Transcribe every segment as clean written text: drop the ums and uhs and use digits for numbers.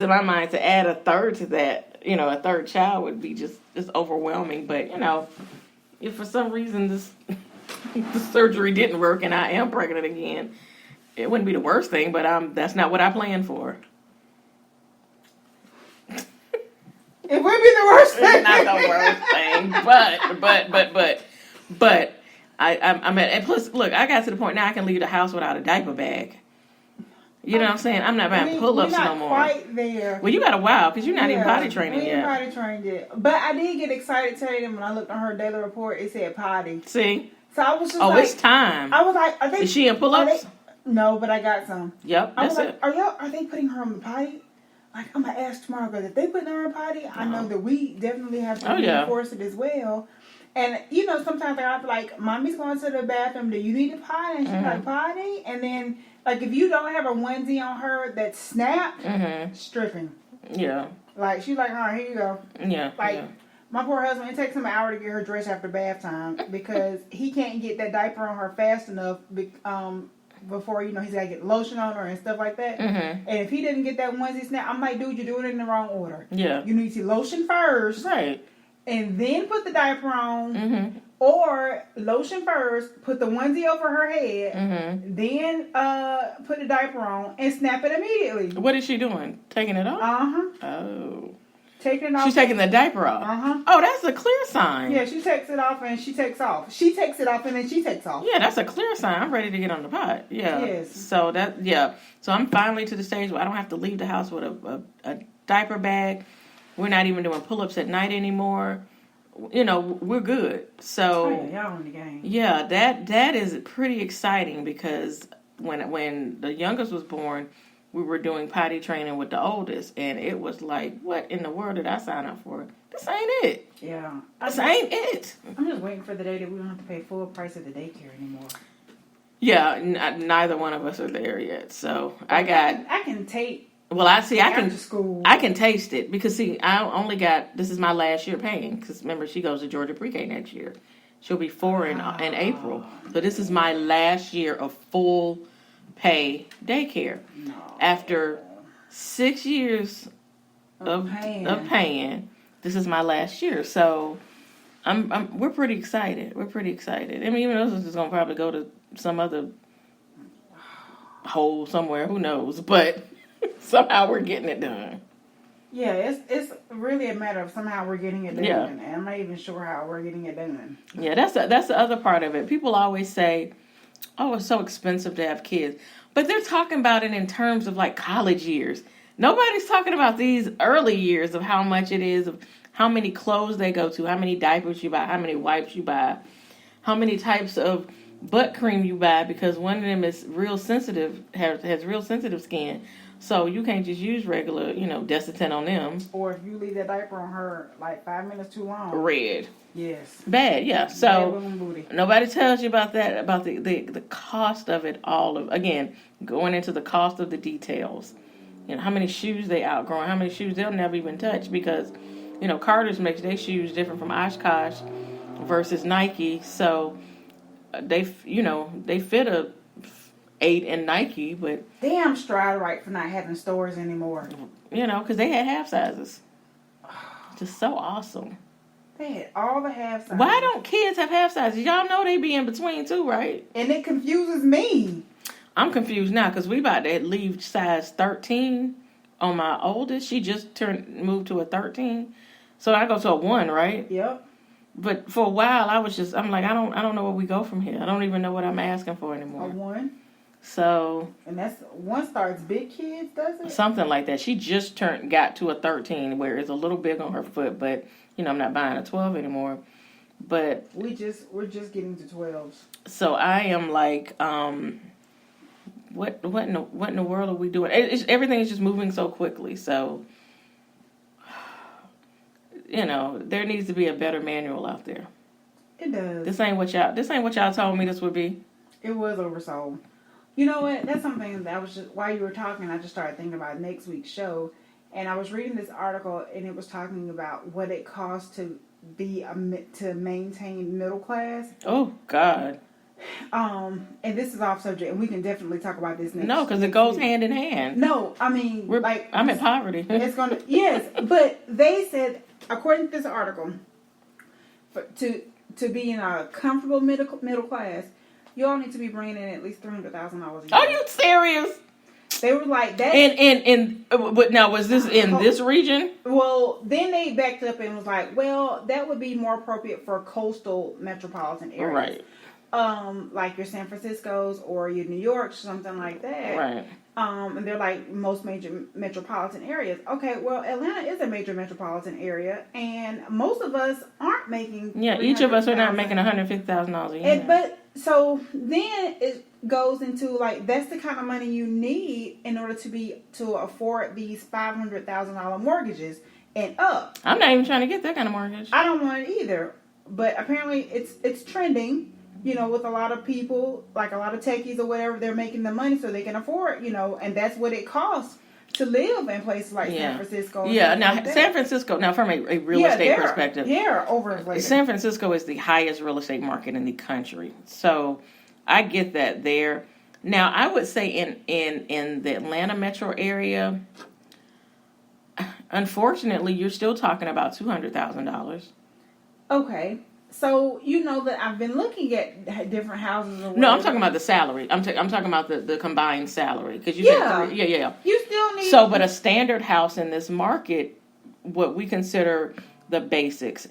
in my mind to add a third to that, a third child would be just overwhelming. But if for some reason this the surgery didn't work and I am pregnant again, it wouldn't be the worst thing. But that's not what I planned for. It would be the worst thing. It's not the worst thing, but I'm at. And plus, look, I got to the point now I can leave the house without a diaper bag. You know what I'm saying? I'm not buying pull-ups no more. We're not quite there. Well, you got a while because you're not even potty training yet. We ain't potty trained yet. But I did get excited today when I looked on her daily report. It said potty. See? So I was just it's time. I was like, are they... Is she in pull-ups? No, but I got some. Yep, I was like, are they putting her on the potty? Like, I'm going to ask tomorrow, because if they put her on potty, I know that we definitely have to reinforce it as well. And, sometimes I feel like, Mommy's going to the bathroom. Do you need a potty? And she's like, potty? And then, like, if you don't have a onesie on her that's snapped, stripping. Yeah. Like, she's like, all right, here you go. Yeah. Like, my poor husband, it takes him an hour to get her dressed after bath time because he can't get that diaper on her fast enough before, he's got to get lotion on her and stuff like that. And if he didn't get that onesie snap, I'm like, dude, you're doing it in the wrong order. Yeah. You need to lotion first. Right. And then put the diaper on. Or lotion first, put the onesie over her head, then put the diaper on and snap it immediately. What is she doing? Taking it off? Oh. Taking it off. She's taking the diaper off. Oh, that's a clear sign. Yeah, she takes it off and she takes off. She takes it off and then she takes off. Yeah, that's a clear sign. I'm ready to get on the pot. Yeah. Yes. So So I'm finally to the stage where I don't have to leave the house with a diaper bag. We're not even doing pull-ups at night anymore. We're good. So y'all on the game. Yeah, that is pretty exciting because when the youngest was born, we were doing potty training with the oldest, and it was like, what in the world did I sign up for? This ain't it. Yeah. This ain't it. I'm just waiting for the day that we don't have to pay full price at the daycare anymore. Yeah, neither one of us are there yet. So I can take. Well, I can school. I can taste it because this is my last year paying because remember she goes to Georgia Pre-K next year. She'll be 4 in April. So this is my last year of full pay daycare. No. After 6 years of paying, this is my last year. So we're pretty excited. We're pretty excited. I mean, even though this is gonna probably go to some other hole somewhere, who knows? But somehow we're getting it done. Yeah, it's really a matter of somehow we're getting it done. Yeah. And I'm not even sure how we're getting it done. Yeah, that's the other part of it. People always say, oh, it's so expensive to have kids. But they're talking about it in terms of like college years. Nobody's talking about these early years of how much it is, of how many clothes they go to, how many diapers you buy, how many wipes you buy, how many types of butt cream you buy, because one of them is real sensitive, has real sensitive skin. So you can't just use regular, Desitin on them. Or if you leave that diaper on her like 5 minutes too long. Red. Yes. Bad, yeah. So nobody tells you about that, about the cost of it all. Again, going into the cost of the details. How many shoes they outgrown, how many shoes they'll never even touch because, Carter's makes their shoes different from Oshkosh versus Nike. So they fit a 8 in Nike, but damn Stride right for not having stores anymore. Because they had half sizes. Just so awesome. They had all the half sizes. Why don't kids have half sizes? Y'all know they be in between too, right? And it confuses me. I'm confused now because we about to leave size 13 on my oldest. She just moved to a 13, so I go to a 1, right? Yep. But for a while, I'm like, I don't know where we go from here. I don't even know what I'm asking for anymore. A 1. So. And that's 1 starts big kids, does it? Something like that. She just got to a 13, where it's a little big on her foot, but I'm not buying a 12 anymore. But we're just getting to 12s. So I am like, what in the world are we doing? Everything is just moving so quickly. So, there needs to be a better manual out there. It does. This ain't what y'all told me this would be. It was oversold. You know what? That's something that while you were talking, I just started thinking about next week's show. And I was reading this article, and it was talking about what it costs to maintain middle class. Oh, God. And this is off subject, and we can definitely talk about this next. No, because it goes hand in hand. No, I mean, I'm in poverty. It's gonna yes, but they said, according to this article, to be in a comfortable middle class, you all need to be bringing in at least $300,000 a year. Are you serious? They were like that. But now, was this in this region? Well, then they backed up and was like, well, that would be more appropriate for coastal metropolitan areas. Right. Like your San Francisco's or your New York, something like that. Right. And they're like most major metropolitan areas. Okay, well, Atlanta is a major metropolitan area, and most of us aren't making. Yeah, each of us are not making $150,000 a year. But so then it goes into like that's the kind of money you need in order to afford these $500,000 mortgages and up. I'm not even trying to get that kind of mortgage. I don't want it either, but apparently it's trending. You know, with a lot of people, like a lot of techies or whatever, they're making the money so they can afford, and that's what it costs to live in places like San Francisco. Yeah, now like San Francisco, now from a real estate perspective. Yeah, overinflated. San Francisco is the highest real estate market in the country. So I get that there. Now, I would say in the Atlanta metro area, unfortunately, you're still talking about $200,000. Okay. So, you know that I've been looking at different houses. Or no, I'm talking about the salary. I'm talking about the combined salary. Because you said yeah. You still need... So, but a standard house in this market, what we consider the basics,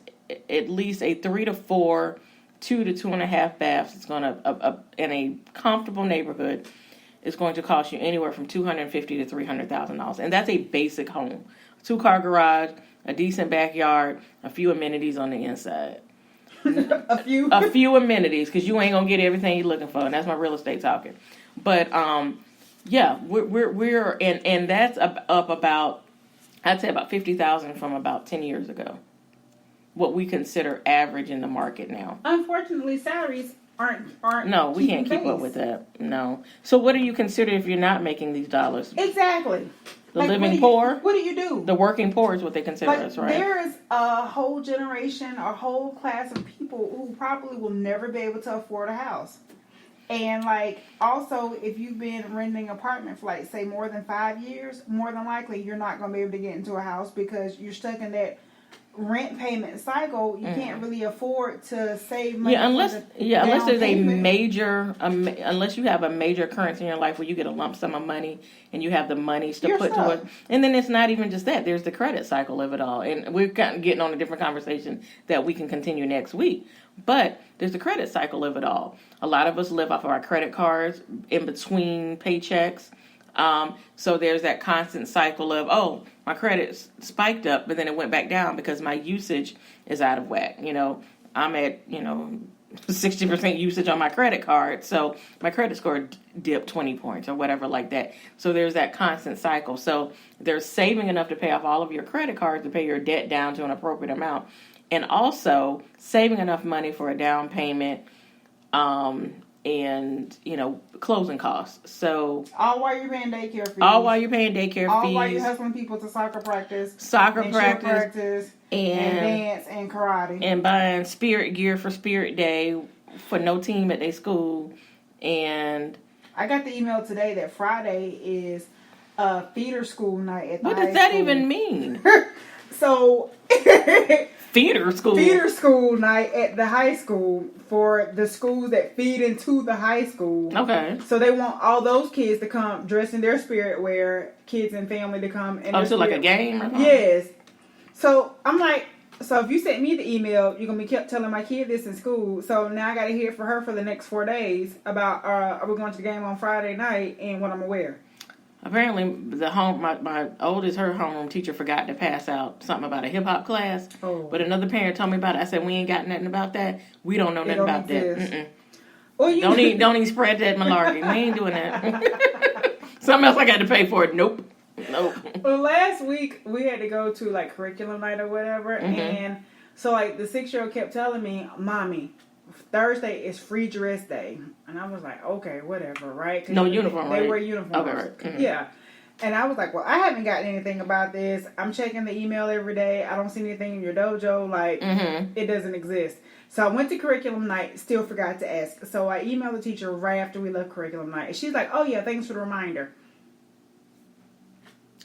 at least a 3 to 4, 2 to 2.5 baths, it's going to, in a comfortable neighborhood, is going to cost you anywhere from $250,000 to $300,000. And that's a basic home. 2-car garage, a decent backyard, a few amenities on the inside. a few amenities, because you ain't gonna get everything you're looking for, and that's my real estate talking. But yeah, we're and that's up about, I'd say about 50,000 from about 10 years ago. What we consider average in the market now. Unfortunately, salaries aren't. No, we can't keep up with that. No. So what do you consider if you're not making these dollars? Exactly. The living poor? What do you do? The working poor is what they consider us, right? There is a whole generation, a whole class of people who probably will never be able to afford a house. And, also, if you've been renting an apartment for, say, more than 5 years, more than likely you're not going to be able to get into a house because you're stuck in that rent payment cycle. You can't really afford to save money. Unless there's a major, unless you have a major occurrence in your life where you get a lump sum of money and you have the monies to put to it. And then it's not even just that. There's the credit cycle of it all. And we're getting on a different conversation that we can continue next week. But there's the credit cycle of it all. A lot of us live off of our credit cards in between paychecks. So there's that constant cycle of, my credit spiked up, but then it went back down because my usage is out of whack. I'm at, 60% usage on my credit card. So my credit score dipped 20 points or whatever like that. So there's that constant cycle. So there's saving enough to pay off all of your credit cards to pay your debt down to an appropriate amount. And also saving enough money for a down payment, and closing costs. So all while you're paying daycare fees. All while you're paying daycare fees. All while you're hustling people to soccer practice, and dance and karate, and buying spirit gear for Spirit Day for no team at their school. And I got the email today that Friday is feeder school night at the high school. What does that even mean? So feeder school night at the high school for the schools that feed into the high school. Okay. So they want all those kids to come dressed in their spirit wear, kids and family to come. So like a game? Or yes. So I'm like, so if you sent me the email, you're going to be kept telling my kid this in school. So now I got to hear from her for the next 4 days about, are we going to the game on Friday night and what I'm going to wear. Apparently, my oldest, her homeroom teacher forgot to pass out something about a hip hop class. Oh. But another parent told me about it. I said, we ain't got nothing about that. We don't know nothing about that. Well, don't even spread that malarkey. We ain't doing that. Something else I got to pay for it. Nope. Well, last week we had to go to curriculum night or whatever, and so the 6-year-old kept telling me, "Mommy, Thursday is free dress day," and I was like, "Okay, whatever, right?" No uniform, they right? wear uniforms. Okay, right. Yeah. And I was like, well, I haven't gotten anything about this. I'm checking the email every day. I don't see anything in your dojo. Like, it doesn't exist. So I went to curriculum night, still forgot to ask. So I emailed the teacher right after we left curriculum night. She's like, oh, yeah, thanks for the reminder.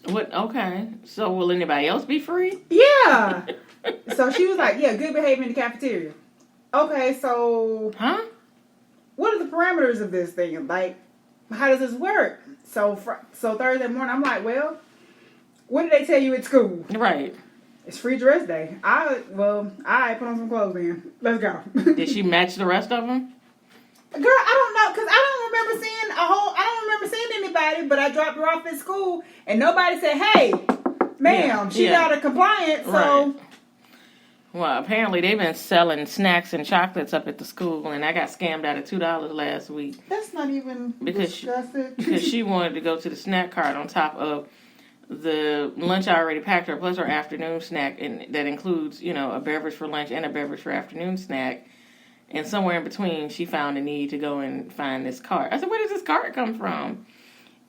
What? Okay. So will anybody else be free? Yeah. So she was like, yeah, good behavior in the cafeteria. Okay, so... Huh? What are the parameters of this thing? Like, how does this work? So Thursday morning, I'm like, well, what did they tell you at school? Right. It's free dress day. I put on some clothes then. Let's go. Did she match the rest of them? Girl, I don't know, because I don't remember seeing anybody, but I dropped her off at school, and nobody said, hey, ma'am, she's out of compliance, so... Right. Well, apparently they've been selling snacks and chocolates up at the school, and I got scammed out of $2 last week. That's not even because she wanted to go to the snack cart on top of the lunch I already packed her, plus her afternoon snack, and that includes, a beverage for lunch and a beverage for afternoon snack. And somewhere in between, she found a need to go and find this cart. I said, where does this cart come from?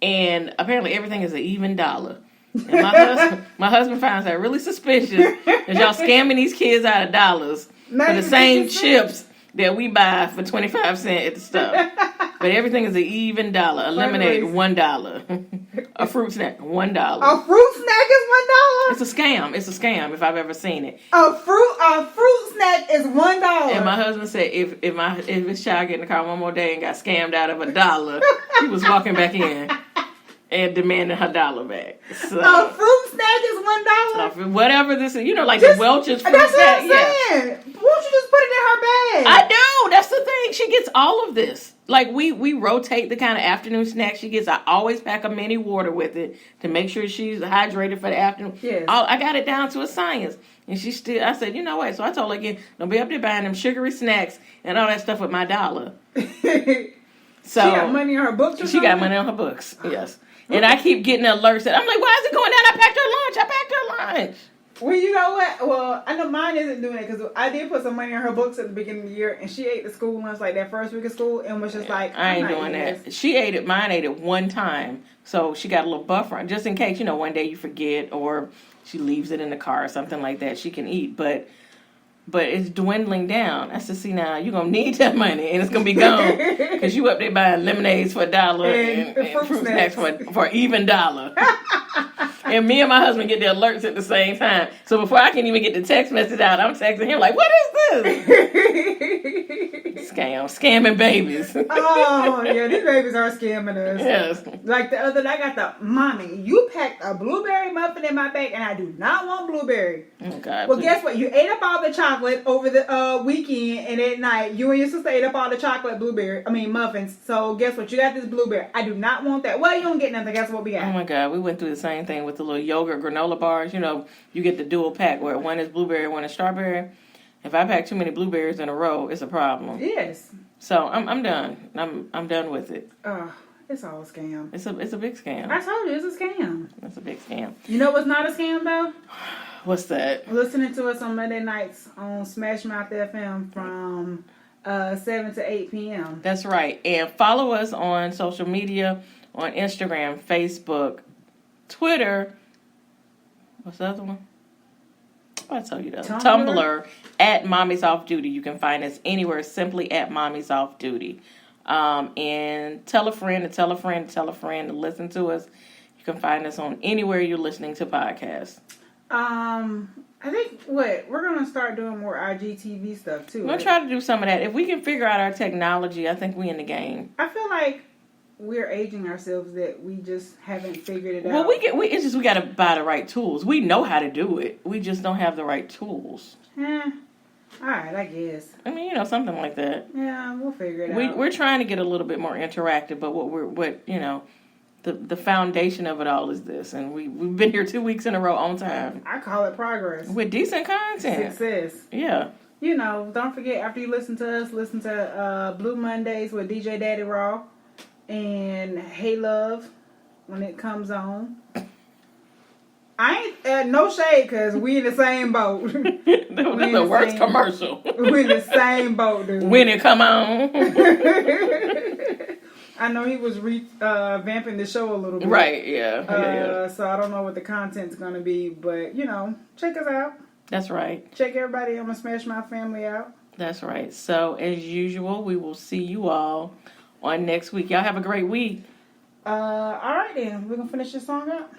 And apparently everything is an even dollar. And my husband finds that really suspicious that y'all scamming these kids out of dollars for the same chips that we buy for 25 cents at the store. But everything is an even dollar. A lemonade, $1. A fruit snack, $1. A fruit snack is $1? It's a scam. It's a scam if I've ever seen it. A fruit snack is $1. And my husband said if his child get in the car one more day and got scammed out of $1, he was walking back in and demanding her $1 back. So, a fruit snack is $1? Whatever this is, like the Welch's fruit that's snack. What I'm saying. Yeah. Won't you just put it in her bag? I do. That's the thing. She gets all of this. Like we rotate the kind of afternoon snack she gets. I always pack a mini water with it to make sure she's hydrated for the afternoon. Yes. I got it down to a science. And I said, you know what? So I told her again, don't be up there buying them sugary snacks and all that stuff with my $1. So she got money on her books or something? She got money on her books, yes. And I keep getting alerts that I'm like, why is it going down? I packed her lunch. Well, you know what? Well, I know mine isn't doing it because I did put some money on her books at the beginning of the year, and she ate the school lunch like that first week of school and was just like, I ain't doing that. She ate it. Mine ate it one time, so she got a little buffer just in case one day you forget or she leaves it in the car or something like that. She can eat, but it's dwindling down. I said, see, now you're gonna need that money, and it's gonna be gone because you up there buying lemonades for $1 and fruit snacks for even $1. And me and my husband get the alerts at the same time. So before I can even get the text message out, I'm texting him like, what is this? Scamming babies. Oh, yeah, these babies are scamming us. Yes. Like the other day, I got the, mommy, you packed a blueberry muffin in my bag, and I do not want blueberry. Oh, God. Well, guess what? You ate up all the chocolate over the weekend, and at night, you and your sister ate up all the chocolate muffins. So guess what? You got this blueberry. I do not want that. Well, you don't get nothing. Guess what we got? Oh, my God. We went through the same thing with the little yogurt granola bars. You get the dual pack where one is blueberry, one is strawberry. If I pack too many blueberries in a row, it's a problem. Yes. So I'm done. I'm done with it. It's all a scam. It's a big scam. I told you, it's a scam. It's a big scam. You know what's not a scam, though? What's that? Listening to us on Monday nights on Smash Mouth FM from 7 to 8 p.m. That's right. And follow us on social media, on Instagram, Facebook, Twitter. What's the other one? I told you that. Tumblr at Mommies Off Duty. You can find us anywhere simply at Mommies Off Duty. And tell a friend to tell a friend to tell a friend to listen to us. You can find us on anywhere you're listening to podcasts. I think we're gonna start doing more IGTV stuff too. We're gonna try to do some of that. If we can figure out our technology, I think we in the game. I feel like we're aging ourselves that we just haven't figured it out. Well, it's just we got to buy the right tools. We know how to do it. We just don't have the right tools. All right, I guess. I mean, something like that. Yeah, we'll figure it out. We're trying to get a little bit more interactive, but the foundation of it all is this, and we've been here 2 weeks in a row on time. I call it progress. With decent content. Success. Yeah. Don't forget, after you listen to us, listen to Blue Mondays with DJ Daddy Raw and Hey Love when it comes on. I ain't no shade because we in the same boat. That's the worst commercial. We in the same boat, dude. When it come on. I know he was vamping the show a little bit. Right, yeah. So I don't know what the content's going to be, but, check us out. That's right. Check everybody on the Smash Mouth family out. That's right. So, as usual, we will see you all on next week. Y'all have a great week. All right, then. We're going to finish this song up.